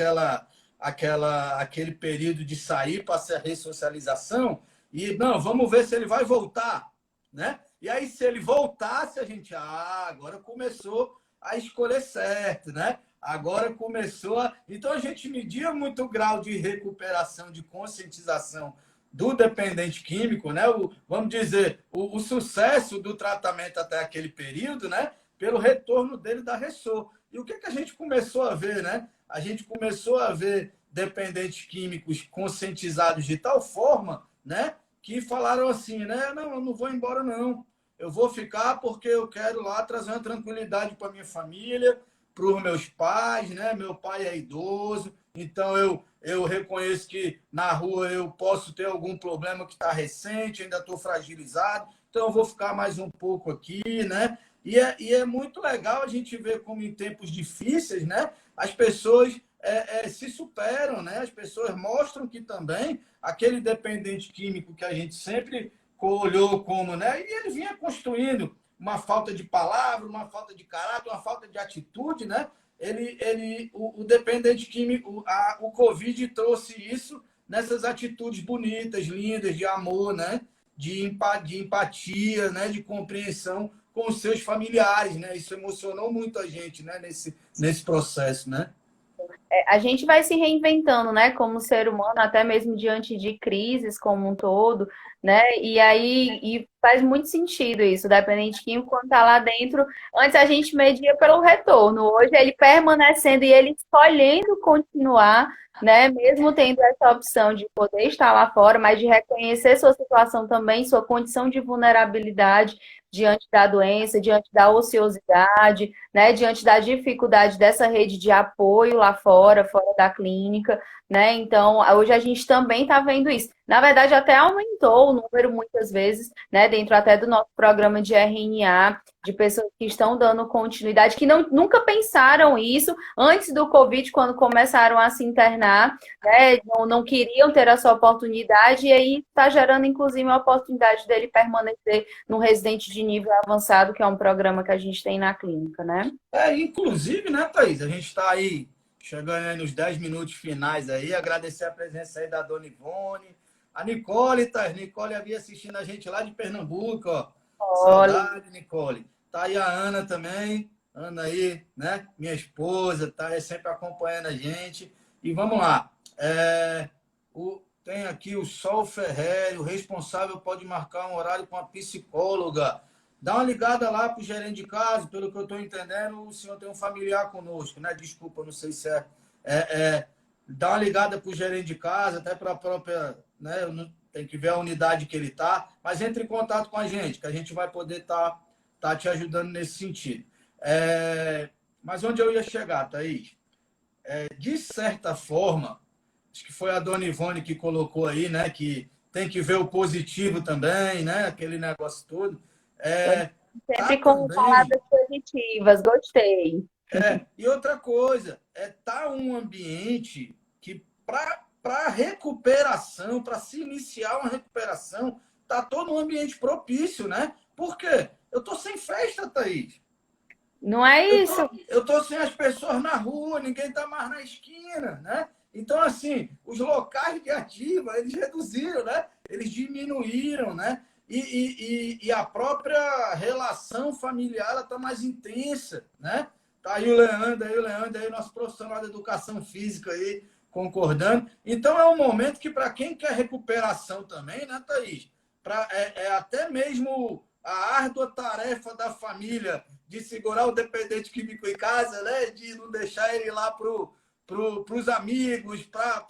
aquele período de sair para a ressocialização e, não, vamos ver se ele vai voltar, né? E aí, se ele voltasse, a gente, agora começou a escolher certo, né? Agora começou a... Então, a gente media muito o grau de recuperação, de conscientização do dependente químico, né? Vamos dizer, o sucesso do tratamento até aquele período, né? Pelo retorno dele da Ressô. E o que, que a gente começou a ver, né? A gente começou a ver dependentes químicos conscientizados de tal forma, né? Que falaram assim, né? Não, eu não vou embora, não. Eu vou ficar porque eu quero lá trazer uma tranquilidade para minha família, para os meus pais, né? Meu pai é idoso, então eu reconheço que na rua eu posso ter algum problema que está recente, ainda estou fragilizado, então eu vou ficar mais um pouco aqui, né? E é muito legal a gente ver como em tempos difíceis, né? As pessoas se superam, né? As pessoas mostram que também aquele dependente químico que a gente sempre olhou como, né? E ele vinha construindo uma falta de palavra, uma falta de caráter, uma falta de atitude, né? O dependente químico, o Covid trouxe isso nessas atitudes bonitas, lindas, de amor, né? De empatia, né? De compreensão com os seus familiares, né? Isso emocionou muito a gente, né? Nesse processo, né? A gente vai se reinventando, né, como ser humano, até mesmo diante de crises como um todo, né? E aí faz muito sentido isso, o dependente químico, quando está lá dentro, antes a gente media pelo retorno, hoje ele permanecendo e ele escolhendo continuar, né, mesmo tendo essa opção de poder estar lá fora, mas de reconhecer sua situação também, sua condição de vulnerabilidade diante da doença, diante da ociosidade, né, diante da dificuldade dessa rede de apoio lá fora, fora da clínica, né? Então, hoje a gente também está vendo isso. Na verdade, até aumentou o número muitas vezes, né, dentro até do nosso programa de RNA, de pessoas que estão dando continuidade, que nunca pensaram isso antes do Covid, quando começaram a se internar, né, não queriam ter essa oportunidade, e aí está gerando, inclusive, a oportunidade dele permanecer no residente de nível avançado, que é um programa que a gente tem na clínica, né? Inclusive, né, Thaís? A gente está aí chegando aí nos 10 minutos finais aí. Agradecer a presença aí da Dona Ivone. A Nicole, Thaís. Nicole havia assistindo a gente lá de Pernambuco, ó. Olha, Saudade, Nicole. Tá aí a Ana também. Ana aí, né? Minha esposa, tá aí sempre acompanhando a gente. E vamos lá. Tem aqui o Sol Ferreira, o responsável pode marcar um horário com a psicóloga. Dá uma ligada lá para o gerente de casa, pelo que eu estou entendendo, o senhor tem um familiar conosco, né? Desculpa, não sei se dá uma ligada para o gerente de casa, até para a própria, né? Tem que ver a unidade que ele está, mas entre em contato com a gente, que a gente vai poder tá te ajudando nesse sentido. Mas onde eu ia chegar, Thaís? De certa forma, acho que foi a Dona Ivone que colocou aí, né? Que tem que ver o positivo também, né? Aquele negócio todo. Tá sempre com também. palavras positivas, gostei. E outra coisa, tá um ambiente que para recuperação, para se iniciar uma recuperação, tá todo um ambiente propício, né? Por quê? Eu tô sem festa, Thaís. Não é isso? Eu tô sem as pessoas na rua, ninguém tá mais na esquina, né? Então, assim, os locais de ativa, eles reduziram, né? Eles diminuíram, né? E a própria relação familiar, ela tá mais intensa, né? Tá aí o Leandro aí, nosso profissional de educação física aí, concordando. Então, é um momento que, para quem quer recuperação também, né, Thaís? Até mesmo a árdua tarefa da família de segurar o dependente químico em casa, né? De não deixar ele lá para os amigos, para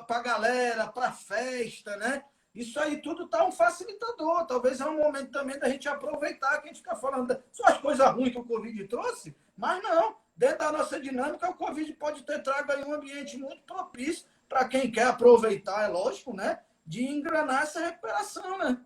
a galera, para a festa, né? Isso aí tudo está um facilitador. Talvez é um momento também da gente aproveitar que a gente fica falando só as coisas ruins que o Covid trouxe, mas não. Dentro da nossa dinâmica, o Covid pode ter trago aí um ambiente muito propício para quem quer aproveitar, é lógico, né? De engrenar essa recuperação, né?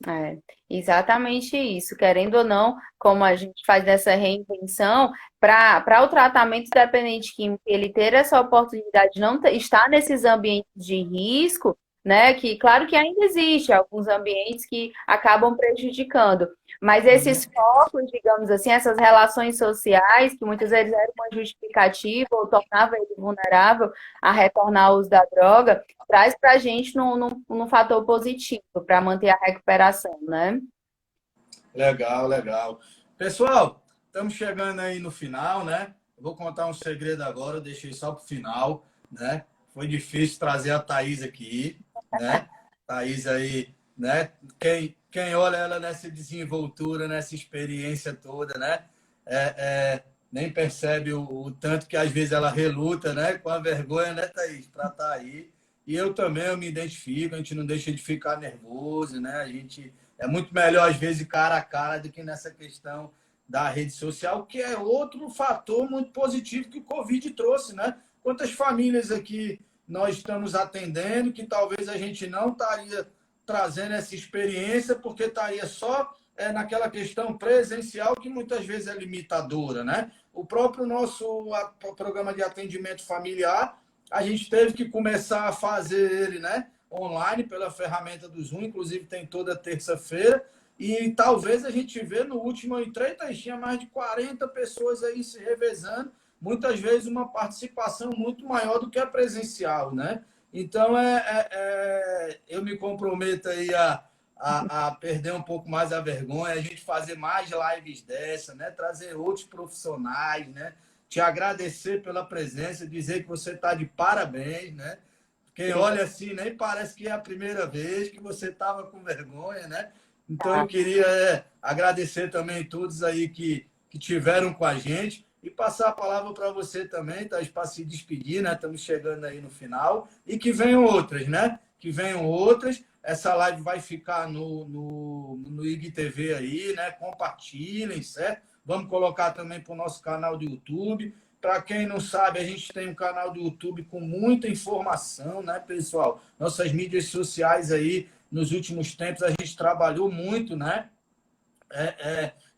É, exatamente isso. Querendo ou não, como a gente faz essa reinvenção, para o tratamento dependente químico, ele ter essa oportunidade de não estar nesses ambientes de risco, né? Que claro que ainda existe alguns ambientes que acabam prejudicando, mas esses focos, digamos assim, essas relações sociais, que muitas vezes eram uma justificativa ou tornava ele vulnerável a retornar ao uso da droga, traz para a gente num fator positivo para manter a recuperação, né? Legal, legal. Pessoal, estamos chegando aí no final, né? Eu vou contar um segredo agora, eu deixei só para o final, né? Foi difícil trazer a Thaís aqui, né? Thaís aí, né? Quem olha ela nessa desenvoltura, nessa experiência toda, né? Nem percebe o tanto que às vezes ela reluta, né? Com a vergonha, né, Thaís? Para estar aí. E eu também eu me identifico, a gente não deixa de ficar nervoso, né? A gente é muito melhor, às vezes, cara a cara do que nessa questão da rede social, que é outro fator muito positivo que o Covid trouxe, né? Quantas famílias aqui nós estamos atendendo que talvez a gente não estaria trazendo essa experiência porque estaria só naquela questão presencial que muitas vezes é limitadora, né? O próprio nosso programa de atendimento familiar, a gente teve que começar a fazer ele, né? Online pela ferramenta do Zoom, inclusive tem toda terça-feira, e talvez a gente vê no último entrei, tinha mais de 40 pessoas aí se revezando, muitas vezes uma participação muito maior do que a presencial, né? Então, eu me comprometo aí a perder um pouco mais a vergonha, a gente fazer mais lives dessa, né? Trazer outros profissionais, né? Te agradecer pela presença, dizer que você está de parabéns, né? Quem olha assim nem parece que é a primeira vez que você estava com vergonha, né? Então eu queria agradecer também todos aí que tiveram com a gente e passar a palavra para você também, tá? Para se despedir, né? Estamos chegando aí no final e que venham outras, né? Que venham outras. Essa live vai ficar no IGTV aí, né? Compartilhem, certo? Vamos colocar também para o nosso canal do YouTube. Para quem não sabe, a gente tem um canal do YouTube com muita informação, né, pessoal? Nossas mídias sociais aí, nos últimos tempos, a gente trabalhou muito, né?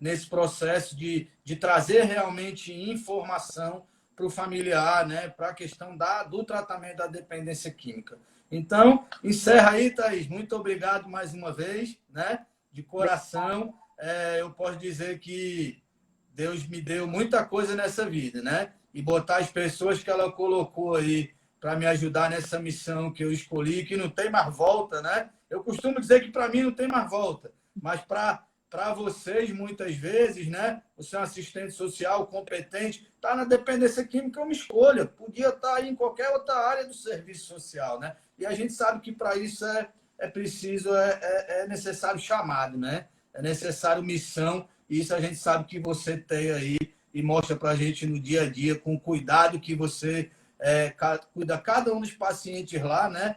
Nesse processo de trazer realmente informação para o familiar, né? Para a questão do tratamento da dependência química. Então, encerra aí, Thaís. Muito obrigado mais uma vez, né? De coração. Eu posso dizer que Deus me deu muita coisa nessa vida, né? E botar as pessoas que ela colocou aí para me ajudar nessa missão que eu escolhi, que não tem mais volta, né? Eu costumo dizer que para mim não tem mais volta, mas para vocês, muitas vezes, né? Você é um assistente social competente, está na dependência química, é uma escolha. Podia estar aí em qualquer outra área do serviço social, né? E a gente sabe que para isso é preciso, é necessário chamado, né? É necessário missão, e isso a gente sabe que você tem aí e mostra para a gente no dia a dia, com o cuidado que você cuida cada um dos pacientes lá, né?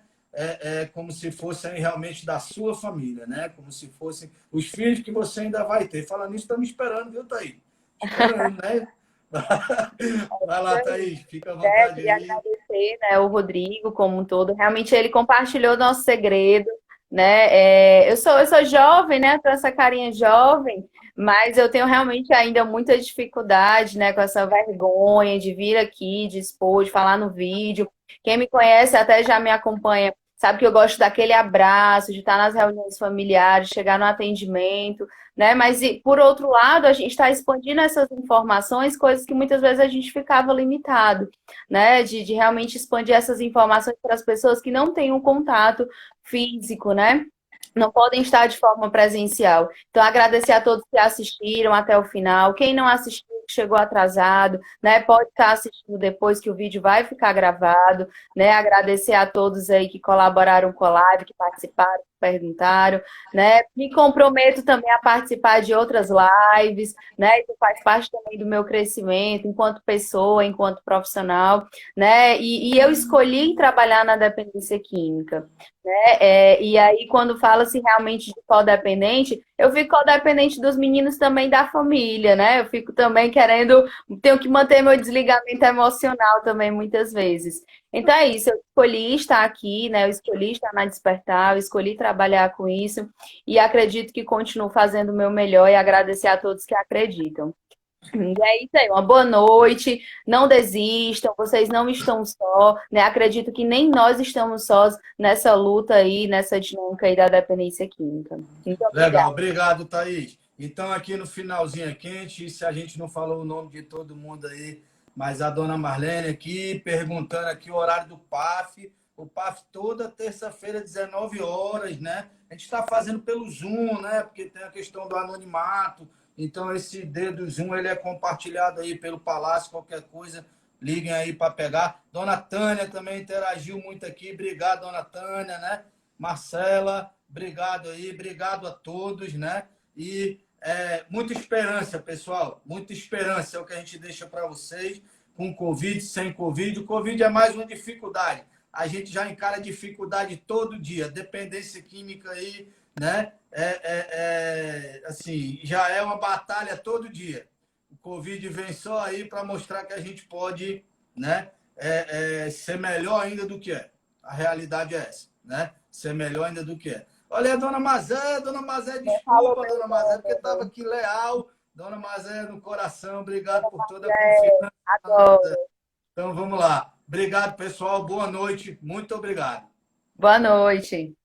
Como se fossem realmente da sua família, né? Como se fossem os filhos que você ainda vai ter. Falando nisso, estamos esperando, viu, Thaís? Esperando, né? Vai lá, Thaís, fica à vontade Queria aí. agradecer, né, o Rodrigo como um todo. Realmente ele compartilhou nosso segredo, né? Eu sou jovem, né? Com essa carinha jovem, mas eu tenho realmente ainda muita dificuldade, né? Com essa vergonha de vir aqui, de expor, de falar no vídeo. Quem me conhece até já me acompanha, sabe que eu gosto daquele abraço, de estar nas reuniões familiares, chegar no atendimento, né? Mas por outro lado, a gente está expandindo essas informações, coisas que muitas vezes a gente ficava limitado, né? De realmente expandir essas informações para as pessoas que não têm um contato físico, né? Não podem estar de forma presencial. Então, agradecer a todos que assistiram até o final. Quem não assistiu, que chegou atrasado, né? Pode estar assistindo depois que o vídeo vai ficar gravado, né? Agradecer a todos aí que colaboraram com a live, que participaram, que perguntaram, né? Me comprometo também a participar de outras lives, né? Isso faz parte também do meu crescimento enquanto pessoa, enquanto profissional, né? E eu escolhi trabalhar na dependência química, né? E aí, quando fala-se realmente de codependente, eu fico codependente dos meninos também da família, né? Eu fico também querendo, tenho que manter meu desligamento emocional também, muitas vezes. Então é isso, eu escolhi estar aqui, né? Eu escolhi estar na Despertar, eu escolhi trabalhar com isso e acredito que continuo fazendo o meu melhor e agradecer a todos que acreditam. E é isso aí, uma boa noite, não desistam, vocês não estão só, né? Acredito que nem nós estamos sós nessa luta aí, nessa dinâmica aí da dependência química. Muito Legal, obrigada. obrigado, Thaís. Então, aqui no finalzinho é quente, se a gente não falou o nome de todo mundo aí, mas a dona Marlene aqui, perguntando aqui o horário do PAF. O PAF toda terça-feira, 19 horas, né? A gente está fazendo pelo Zoom, né? Porque tem a questão do anonimato, Então, esse dedo Zoom, ele é compartilhado aí pelo Palácio, qualquer coisa, liguem aí para pegar. Dona Tânia também interagiu muito aqui. Obrigado, Dona Tânia, né? Marcela, obrigado aí, obrigado a todos, né? E muita esperança, pessoal, muita esperança é o que a gente deixa para vocês, com Covid, sem Covid. O Covid é mais uma dificuldade. A gente já encara dificuldade todo dia, dependência química aí, né? Assim, já é uma batalha todo dia. O Covid vem só aí para mostrar que a gente pode, né, ser melhor ainda do que é. A realidade é essa, né? Ser melhor ainda do que é. Olha a Dona Mazé, desculpa, Dona Mazé, porque estava aqui leal. Dona Mazé, no coração, obrigado por toda a confiança. Adoro. Então, vamos lá. Obrigado, pessoal. Boa noite. Muito obrigado. Boa noite.